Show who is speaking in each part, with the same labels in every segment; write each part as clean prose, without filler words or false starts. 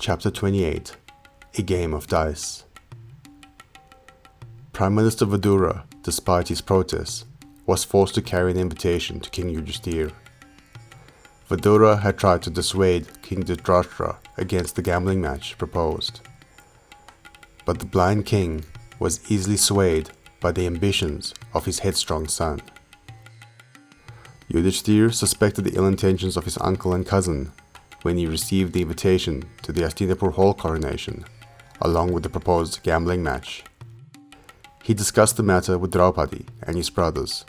Speaker 1: Chapter 28 A Game of Dice. Prime Minister Vidura, despite his protests, was forced to carry an invitation to King Yudhishthir. Vidura had tried to dissuade King Dhritarashtra against the gambling match proposed, but the blind king was easily swayed by the ambitions of his headstrong son. Yudhishthir suspected the ill intentions of his uncle and cousin when he received the invitation to the Hastinapur hall coronation, along with the proposed gambling match. He discussed the matter with Draupadi and his brothers,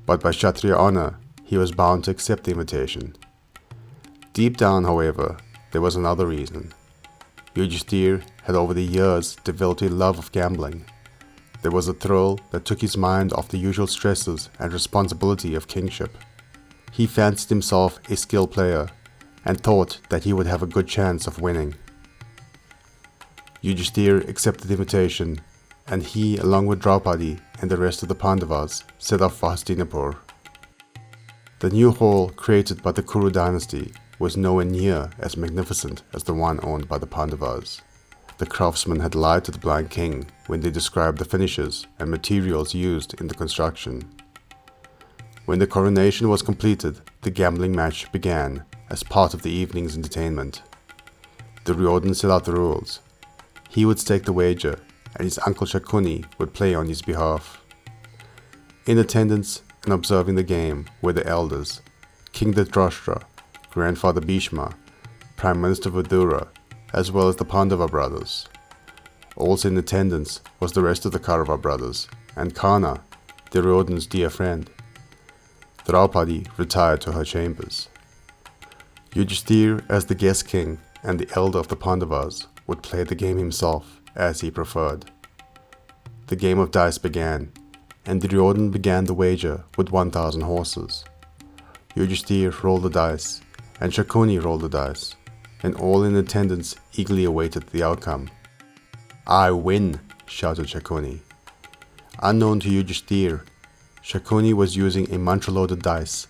Speaker 1: but by Kshatriya honor, he was bound to accept the invitation. Deep down, however, there was another reason. Yudhishthir had over the years developed a love of gambling. There was a thrill that took his mind off the usual stresses and responsibility of kingship. He fancied himself a skilled player and thought that he would have a good chance of winning. Yudhishthir accepted the invitation, and he, along with Draupadi and the rest of the Pandavas, set off for Hastinapur. The new hall created by the Kuru dynasty was nowhere near as magnificent as the one owned by the Pandavas. The craftsmen had lied to the blind king when they described the finishes and materials used in the construction. When the coronation was completed, the gambling match began as part of the evening's entertainment. Duryodhan set out the rules. He would stake the wager, and his uncle Shakuni would play on his behalf. In attendance and observing the game were the elders, King Dhritarashtra, Grandfather Bhishma, Prime Minister Vidura, as well as the Pandava brothers. Also in attendance was the rest of the Kaurava brothers, and Karna, Duryodhan's dear friend. Draupadi retired to her chambers. Yudhishthir, as the guest king and the elder of the Pandavas, would play the game himself as he preferred. The game of dice began, and Duryodhan began the wager with 1,000 horses. Yudhishthir rolled the dice, and Shakuni rolled the dice, and all in attendance eagerly awaited the outcome. "I win!" shouted Shakuni. Unknown to Yudhishthir, Shakuni was using a mantra-loaded dice,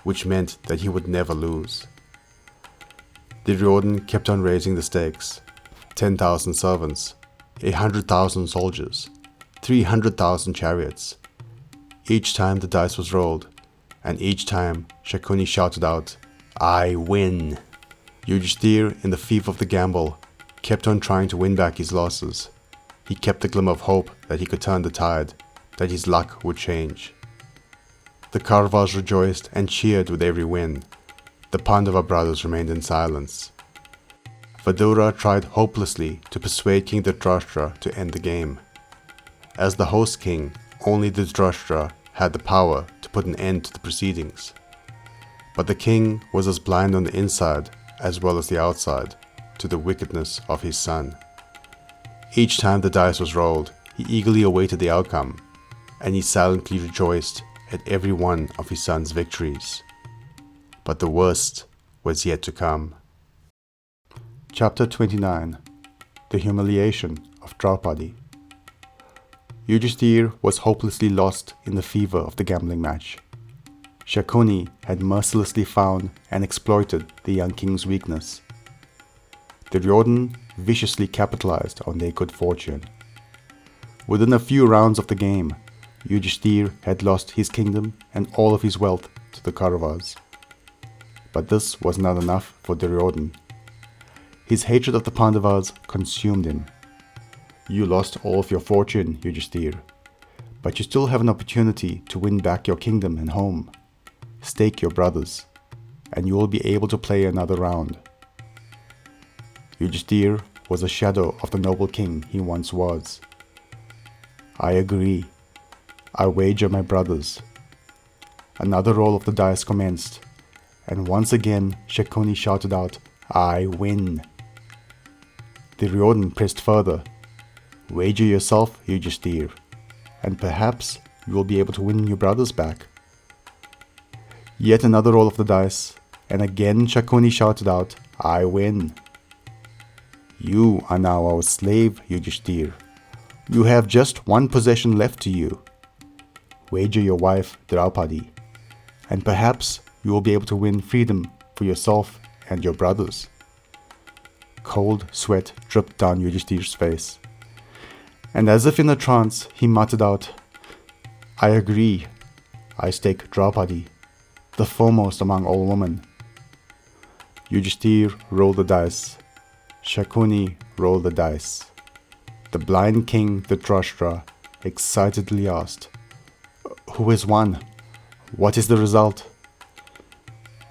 Speaker 1: which meant that he would never lose. Duryodhan kept on raising the stakes: 10,000 servants, 100,000 soldiers, 300,000 chariots. Each time the dice was rolled, and each time Shakuni shouted out, "I win!" Yudhishthir, in the fever of the gamble, kept on trying to win back his losses. He kept the glimmer of hope that he could turn the tide, that his luck would change. The Kauravas rejoiced and cheered with every win. The Pandava brothers remained in silence. Vidura tried hopelessly to persuade King Dhritarashtra to end the game. As the host king, only Dhritarashtra had the power to put an end to the proceedings. But the king was as blind on the inside as well as the outside to the wickedness of his son. Each time the dice was rolled, he eagerly awaited the outcome, and he silently rejoiced at every one of his son's victories. But the worst was yet to come. Chapter 29 The Humiliation of Draupadi. Yudhishthir was hopelessly lost in the fever of the gambling match. Shakuni had mercilessly found and exploited the young king's weakness. Duryodhan viciously capitalized on their good fortune. Within a few rounds of the game, Yudhishthir had lost his kingdom and all of his wealth to the Kauravas. But this was not enough for Duryodhan. His hatred of the Pandavas consumed him. "You lost all of your fortune, Yudhishthir, but you still have an opportunity to win back your kingdom and home. Stake your brothers, and you will be able to play another round." Yudhishthir was a shadow of the noble king he once was. "I agree. I wager my brothers." Another roll of the dice commenced, and once again Shakuni shouted out, "I win!" Duryodhan pressed further. "Wager yourself, Yudhishthir, and perhaps you will be able to win your brothers back." Yet another roll of the dice, and again Shakuni shouted out, "I win!" "You are now our slave, Yudhishthir. You have just one possession left to you. Wager your wife, Draupadi, and perhaps you will be able to win freedom for yourself and your brothers." cold sweat dripped down Yudhishthir's face. And as if in a trance, he muttered out, "I agree. I stake Draupadi, the foremost among all women." Yudhishthir rolled the dice. Shakuni rolled the dice. The blind king Dhritarashtra excitedly asked, "Who has won? What is the result?"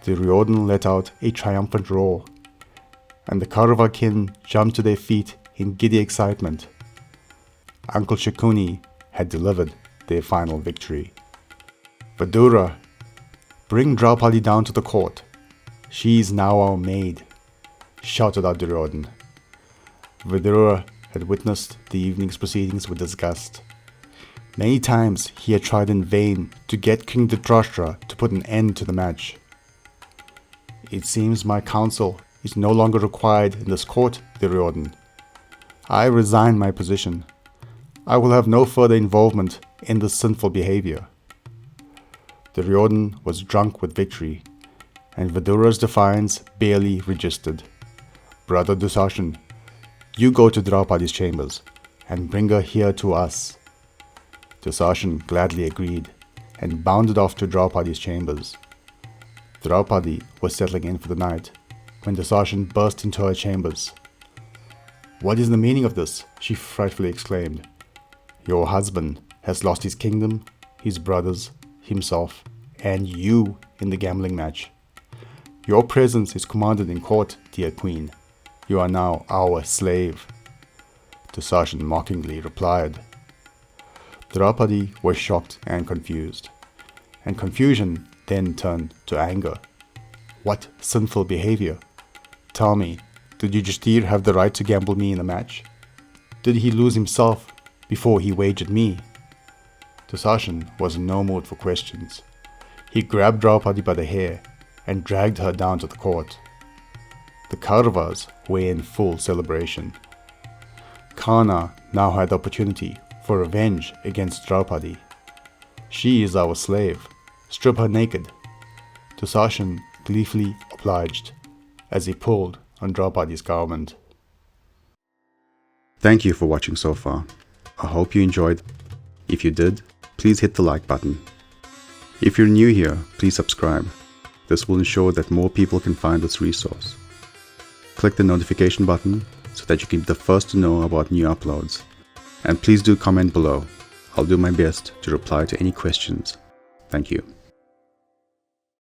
Speaker 1: Duryodhan let out a triumphant roar, and the Kaurava kin jumped to their feet in giddy excitement. Uncle Shakuni had delivered their final victory. "Vidura, bring Draupadi down to the court. She is now our maid," shouted out Duryodhan. Vidura had witnessed the evening's proceedings with disgust. Many times he had tried in vain to get King Dhritarashtra to put an end to the match. "It seems my counsel is no longer required in this court, Duryodhan. I resign my position. I will have no further involvement in this sinful behavior." Duryodhan was drunk with victory, and Vidura's defiance barely registered. "Brother Dusashan, you go to Draupadi's chambers and bring her here to us." Dusashan gladly agreed and bounded off to Draupadi's chambers. Draupadi was settling in for the night when Dusashan burst into her chambers. "What is the meaning of this?" she frightfully exclaimed. "Your husband has lost his kingdom, his brothers, himself, and you in the gambling match. Your presence is commanded in court, dear queen. You are now our slave." Dusashan mockingly replied. Draupadi was shocked and confused, and confusion then turned to anger. What sinful behavior? Tell me, did Yudhishthir have the right to gamble me in a match? Did he lose himself before he wagered me? Dusashan was in no mood for questions. He grabbed Draupadi by the hair and dragged her down to the court. The Kauravas were in full celebration. Karna now had the opportunity for revenge against Draupadi. "She is our slave. Strip her naked." Dusashan gleefully obliged as he pulled on Draupadi's garment. Thank you for watching so far. I hope you enjoyed. If you did, please hit the like button. If you're new here, please subscribe. This will ensure that more people can find this resource. Click the notification button so that you can be the first to know about new uploads. And please do comment below. I'll do my best to reply to any questions. Thank you.